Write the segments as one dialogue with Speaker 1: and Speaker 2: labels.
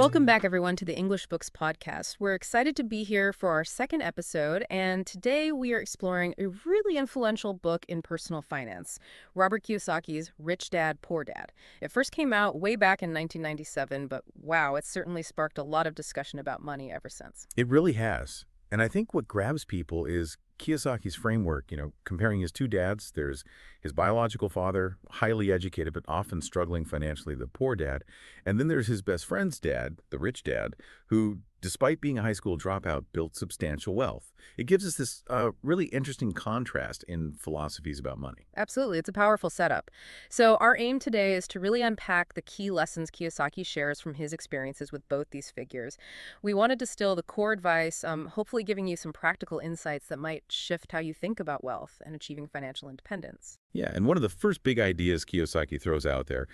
Speaker 1: Welcome back, everyone, to the English Books Podcast. We're excited to be here for our second episode, and today we are exploring a really influential book in personal finance, Robert Kiyosaki's Rich Dad, Poor Dad. It first came out way back in 1997, but wow, it's certainly sparked a lot of discussion about money ever since.
Speaker 2: It really has. And I think what grabs people is Kiyosaki's framework, comparing his two dads. There's his biological father, highly educated but often struggling financially, the poor dad. And then there's his best friend's dad, the rich dad, who, despite being a high school dropout, built substantial wealth. It gives us this really interesting contrast in philosophies about money.
Speaker 1: Absolutely. It's a powerful setup. So our aim today is to really unpack the key lessons Kiyosaki shares from his experiences with both these figures. We want to distill the core advice, hopefully giving you some practical insights that might shift how you think about wealth and achieving financial independence.
Speaker 2: Yeah, and one of the first big ideas Kiyosaki throws out there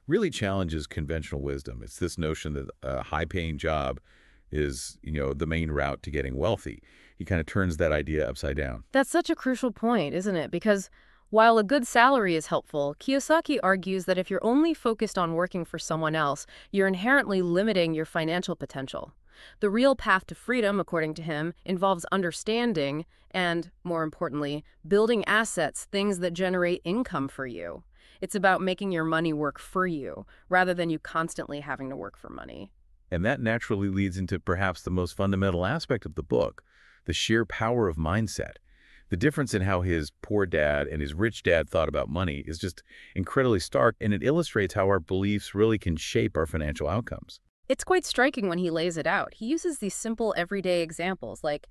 Speaker 2: really challenges conventional wisdom. It's this notion that a high-paying job is, the main route to getting wealthy. He kind of turns that idea upside down.
Speaker 1: That's such a crucial point, isn't it? Because while a good salary is helpful, Kiyosaki argues that if you're only focused on working for someone else, you're inherently limiting your financial potential. The real path to freedom, according to him, involves understanding and, more importantly, building assets, things that generate income for you. It's about making your money work for you, rather than you constantly having to work for money.
Speaker 2: And that naturally leads into perhaps the most fundamental aspect of the book, the sheer power of mindset. The difference in how his poor dad and his rich dad thought about money is just incredibly stark, and it illustrates how our beliefs really can shape our financial outcomes.
Speaker 1: It's quite striking when he lays it out. He uses these simple everyday examples, like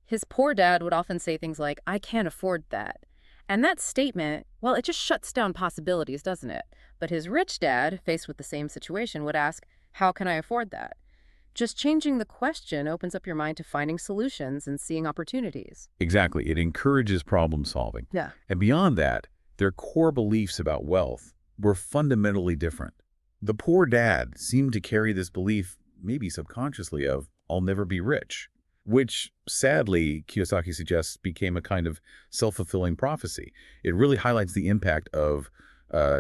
Speaker 1: his poor dad would often say things like, "I can't afford that." And that statement, well, it just shuts down possibilities, doesn't it? But his rich dad, faced with the same situation, would ask, "How can I afford that?" Just changing the question opens up your mind to finding solutions and seeing opportunities.
Speaker 2: Exactly. It encourages problem solving.
Speaker 1: Yeah.
Speaker 2: And beyond that, their core beliefs about wealth were fundamentally different. The poor dad seemed to carry this belief, maybe subconsciously, of, "I'll never be rich," which, sadly, Kiyosaki suggests became a kind of self-fulfilling prophecy. It really highlights the impact of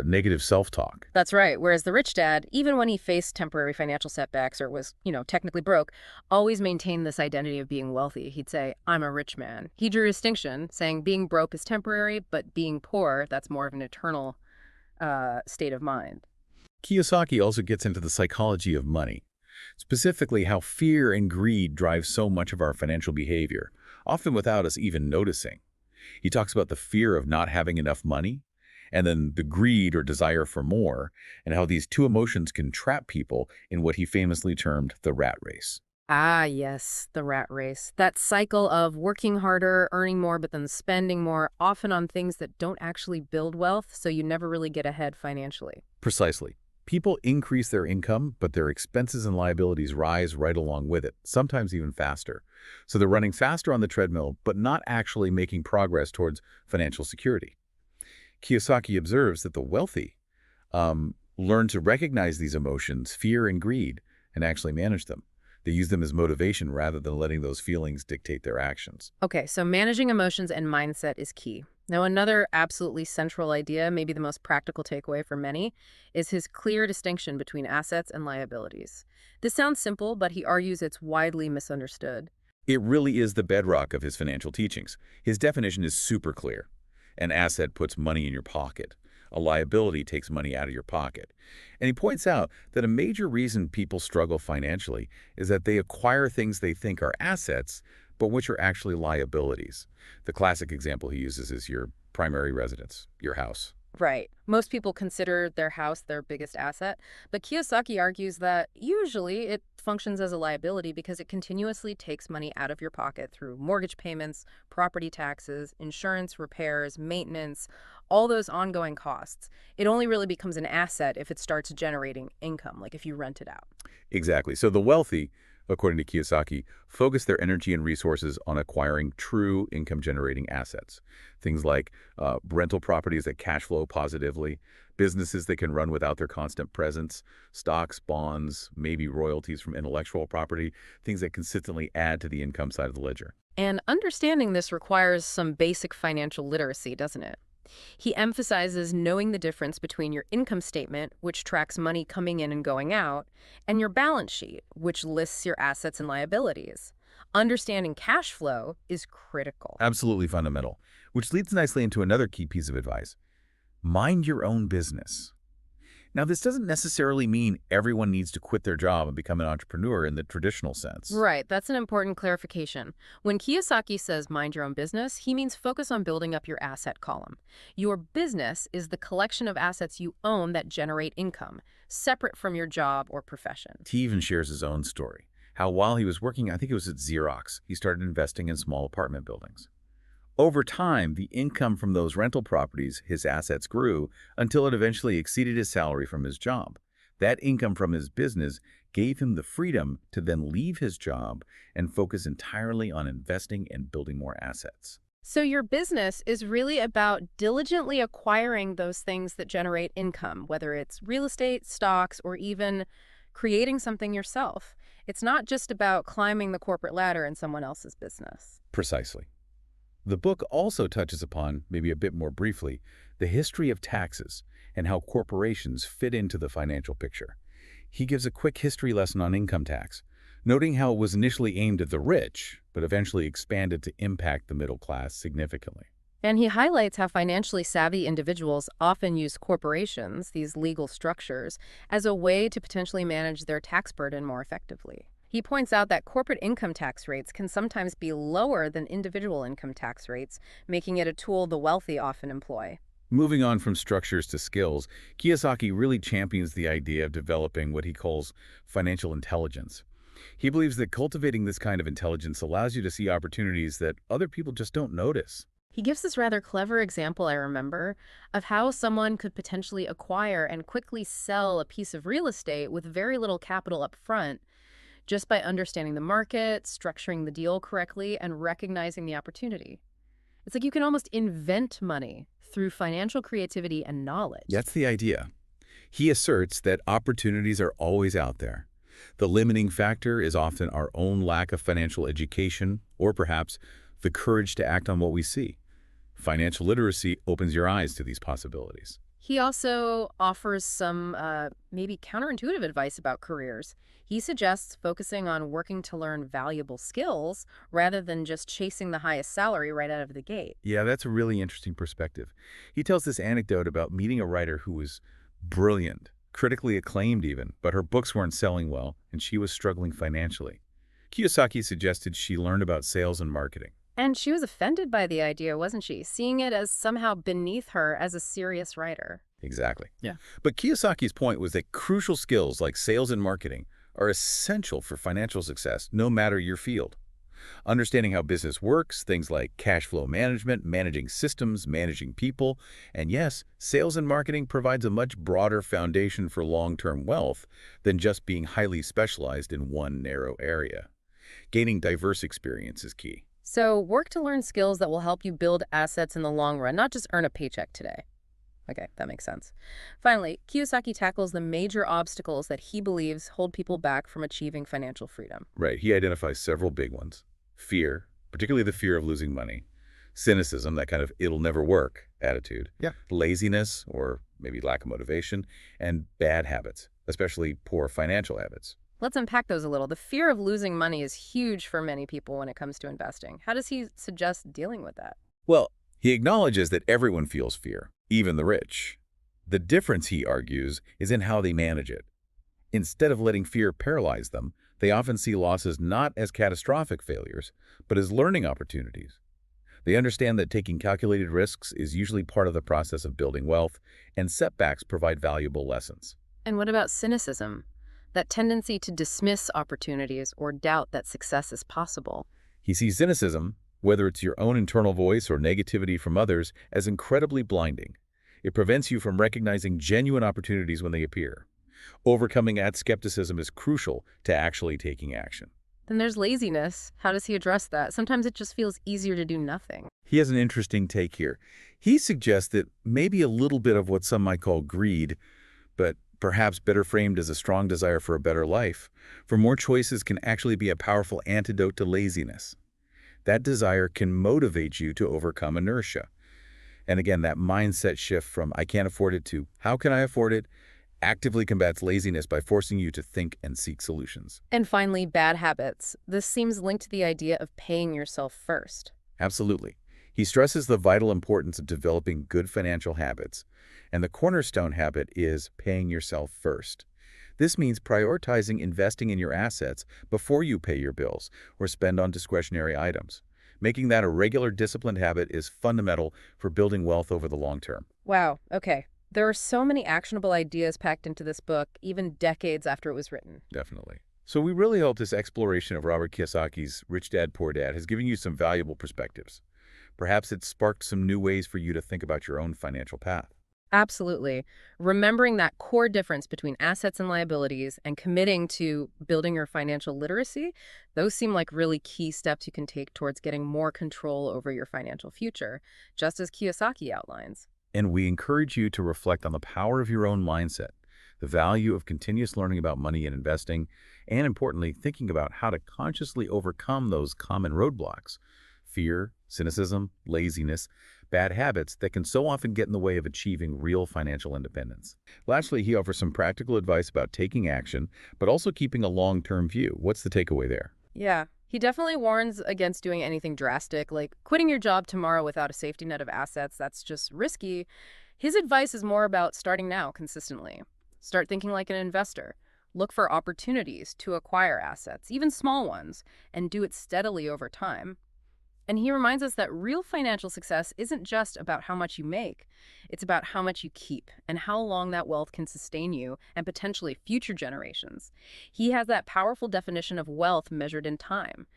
Speaker 2: negative self-talk.
Speaker 1: That's right. Whereas the rich dad, even when he faced temporary financial setbacks or was, technically broke, always maintained this identity of being wealthy. He'd say, "I'm a rich man." He drew a distinction, saying being broke is temporary, but being poor, that's more of an eternal state of mind.
Speaker 2: Kiyosaki also gets into the psychology of money, specifically how fear and greed drive so much of our financial behavior, often without us even noticing. He talks about the fear of not having enough money, and then the greed or desire for more, and how these two emotions can trap people in what he famously termed the rat race.
Speaker 1: Ah, yes, the rat race. That cycle of working harder, earning more, but then spending more, often on things that don't actually build wealth, so you never really get ahead financially.
Speaker 2: Precisely. People increase their income, but their expenses and liabilities rise right along with it, sometimes even faster. So they're running faster on the treadmill, but not actually making progress towards financial security. Kiyosaki observes that the wealthy learn to recognize these emotions, fear and greed, and actually manage them. They use them as motivation rather than letting those feelings dictate their actions.
Speaker 1: Okay, so managing emotions and mindset is key. Now, another absolutely central idea, maybe the most practical takeaway for many, is his clear distinction between assets and liabilities. This sounds simple, but he argues it's widely misunderstood.
Speaker 2: It really is the bedrock of his financial teachings. His definition is super clear. An asset puts money in your pocket. A liability takes money out of your pocket. And he points out that a major reason people struggle financially is that they acquire things they think are assets, but which are actually liabilities. The classic example he uses is your primary residence, your house.
Speaker 1: Right. Most people consider their house their biggest asset, but Kiyosaki argues that usually it functions as a liability because it continuously takes money out of your pocket through mortgage payments, property taxes, insurance, repairs, maintenance, all those ongoing costs. It only really becomes an asset if it starts generating income, like if you rent it out.
Speaker 2: Exactly. So the wealthy, according to Kiyosaki, focus their energy and resources on acquiring true income-generating assets. Things like rental properties that cash flow positively, businesses that can run without their constant presence, stocks, bonds, maybe royalties from intellectual property, things that consistently add to the income side of the ledger.
Speaker 1: And understanding this requires some basic financial literacy, doesn't it? He emphasizes knowing the difference between your income statement, which tracks money coming in and going out, and your balance sheet, which lists your assets and liabilities. Understanding cash flow is critical.
Speaker 2: Absolutely fundamental, which leads nicely into another key piece of advice. Mind your own business. Now, this doesn't necessarily mean everyone needs to quit their job and become an entrepreneur in the traditional sense.
Speaker 1: Right, that's an important clarification. When Kiyosaki says mind your own business, he means focus on building up your asset column. Your business is the collection of assets you own that generate income, separate from your job or profession.
Speaker 2: He even shares his own story, how while he was working, I think it was at Xerox, he started investing in small apartment buildings. Over time, the income from those rental properties, his assets grew until it eventually exceeded his salary from his job. That income from his business gave him the freedom to then leave his job and focus entirely on investing and building more assets.
Speaker 1: So your business is really about diligently acquiring those things that generate income, whether it's real estate, stocks, or even creating something yourself. It's not just about climbing the corporate ladder in someone else's business.
Speaker 2: Precisely. The book also touches upon, maybe a bit more briefly, the history of taxes and how corporations fit into the financial picture. He gives a quick history lesson on income tax, noting how it was initially aimed at the rich, but eventually expanded to impact the middle class significantly.
Speaker 1: And he highlights how financially savvy individuals often use corporations, these legal structures, as a way to potentially manage their tax burden more effectively. He points out that corporate income tax rates can sometimes be lower than individual income tax rates, making it a tool the wealthy often employ.
Speaker 2: Moving on from structures to skills, Kiyosaki really champions the idea of developing what he calls financial intelligence. He believes that cultivating this kind of intelligence allows you to see opportunities that other people just don't notice.
Speaker 1: He gives this rather clever example, I remember, of how someone could potentially acquire and quickly sell a piece of real estate with very little capital up front, just by understanding the market, structuring the deal correctly, and recognizing the opportunity. It's like you can almost invent money through financial creativity and knowledge.
Speaker 2: That's the idea. He asserts that opportunities are always out there. The limiting factor is often our own lack of financial education or perhaps the courage to act on what we see. Financial literacy opens your eyes to these possibilities.
Speaker 1: He also offers some maybe counterintuitive advice about careers. He suggests focusing on working to learn valuable skills rather than just chasing the highest salary right out of the gate.
Speaker 2: Yeah, that's a really interesting perspective. He tells this anecdote about meeting a writer who was brilliant, critically acclaimed even, but her books weren't selling well and she was struggling financially. Kiyosaki suggested she learn about sales and marketing.
Speaker 1: And she was offended by the idea, wasn't she? Seeing it as somehow beneath her as a serious writer.
Speaker 2: Exactly.
Speaker 1: Yeah.
Speaker 2: But Kiyosaki's point was that crucial skills like sales and marketing are essential for financial success, no matter your field. Understanding how business works, things like cash flow management, managing systems, managing people, and yes, sales and marketing provides a much broader foundation for long-term wealth than just being highly specialized in one narrow area. Gaining diverse experience is key.
Speaker 1: So work to learn skills that will help you build assets in the long run, not just earn a paycheck today. Okay, that makes sense. Finally, Kiyosaki tackles the major obstacles that he believes hold people back from achieving financial freedom.
Speaker 2: Right, he identifies several big ones. Fear, particularly the fear of losing money. Cynicism, that kind of it'll never work attitude.
Speaker 3: Yeah.
Speaker 2: Laziness, or maybe lack of motivation. And bad habits, especially poor financial habits.
Speaker 1: Let's unpack those a little. The fear of losing money is huge for many people when it comes to investing. How does he suggest dealing with that?
Speaker 2: Well, he acknowledges that everyone feels fear, even the rich. The difference, he argues, is in how they manage it. Instead of letting fear paralyze them, they often see losses not as catastrophic failures, but as learning opportunities. They understand that taking calculated risks is usually part of the process of building wealth, and setbacks provide valuable lessons.
Speaker 1: And what about cynicism? That tendency to dismiss opportunities or doubt that success is possible.
Speaker 2: He sees cynicism, whether it's your own internal voice or negativity from others, as incredibly blinding. It prevents you from recognizing genuine opportunities when they appear. Overcoming that skepticism is crucial to actually taking action.
Speaker 1: Then there's laziness. How does he address that? Sometimes it just feels easier to do nothing.
Speaker 2: He has an interesting take here. He suggests that maybe a little bit of what some might call greed, but perhaps better framed as a strong desire for a better life, for more choices can actually be a powerful antidote to laziness. That desire can motivate you to overcome inertia. And again, that mindset shift from I can't afford it to how can I afford it actively combats laziness by forcing you to think and seek solutions.
Speaker 1: And finally, bad habits. This seems linked to the idea of paying yourself first.
Speaker 2: Absolutely. He stresses the vital importance of developing good financial habits, and the cornerstone habit is paying yourself first. This means prioritizing investing in your assets before you pay your bills or spend on discretionary items. Making that a regular disciplined habit is fundamental for building wealth over the long term.
Speaker 1: Wow, okay. There are so many actionable ideas packed into this book, even decades after it was written.
Speaker 2: Definitely. So we really hope this exploration of Robert Kiyosaki's Rich Dad, Poor Dad has given you some valuable perspectives. Perhaps it's sparked some new ways for you to think about your own financial path.
Speaker 1: Absolutely. Remembering that core difference between assets and liabilities and committing to building your financial literacy, those seem like really key steps you can take towards getting more control over your financial future, just as Kiyosaki outlines.
Speaker 2: And we encourage you to reflect on the power of your own mindset, the value of continuous learning about money and investing, and importantly, thinking about how to consciously overcome those common roadblocks, fear, cynicism, laziness, bad habits that can so often get in the way of achieving real financial independence. Lastly, he offers some practical advice about taking action, but also keeping a long-term view. What's the takeaway there?
Speaker 1: Yeah, he definitely warns against doing anything drastic, like quitting your job tomorrow without a safety net of assets. That's just risky. His advice is more about starting now consistently. Start thinking like an investor. Look for opportunities to acquire assets, even small ones, and do it steadily over time. And he reminds us that real financial success isn't just about how much you make. It's about how much you keep and how long that wealth can sustain you and potentially future generations. He has that powerful definition of wealth measured in time.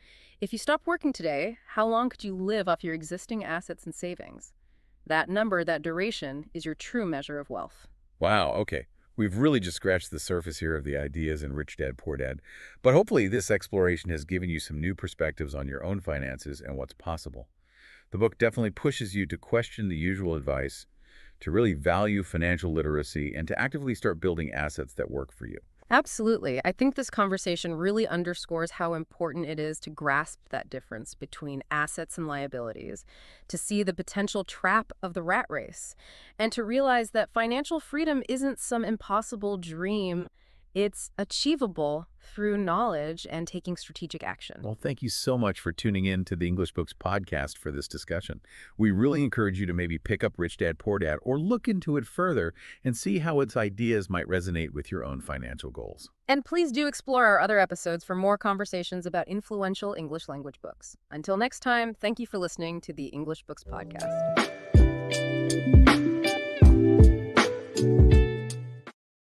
Speaker 1: If you stop working today, how long could you live off your existing assets and savings? That number, that duration, is your true measure of wealth.
Speaker 2: Wow, okay. We've really just scratched the surface here of the ideas in Rich Dad, Poor Dad. But hopefully this exploration has given you some new perspectives on your own finances and what's possible. The book definitely pushes you to question the usual advice, to really value financial literacy, and to actively start building assets that work for you.
Speaker 1: Absolutely. I think this conversation really underscores how important it is to grasp that difference between assets and liabilities, to see the potential trap of the rat race, and to realize that financial freedom isn't some impossible dream. It's achievable through knowledge and taking strategic action.
Speaker 2: Well, thank you so much for tuning in to the English Books podcast for this discussion. We really encourage you to maybe pick up Rich Dad, Poor Dad or look into it further and see how its ideas might resonate with your own financial goals.
Speaker 1: And please do explore our other episodes for more conversations about influential English language books. Until next time, thank you for listening to the English Books Podcast.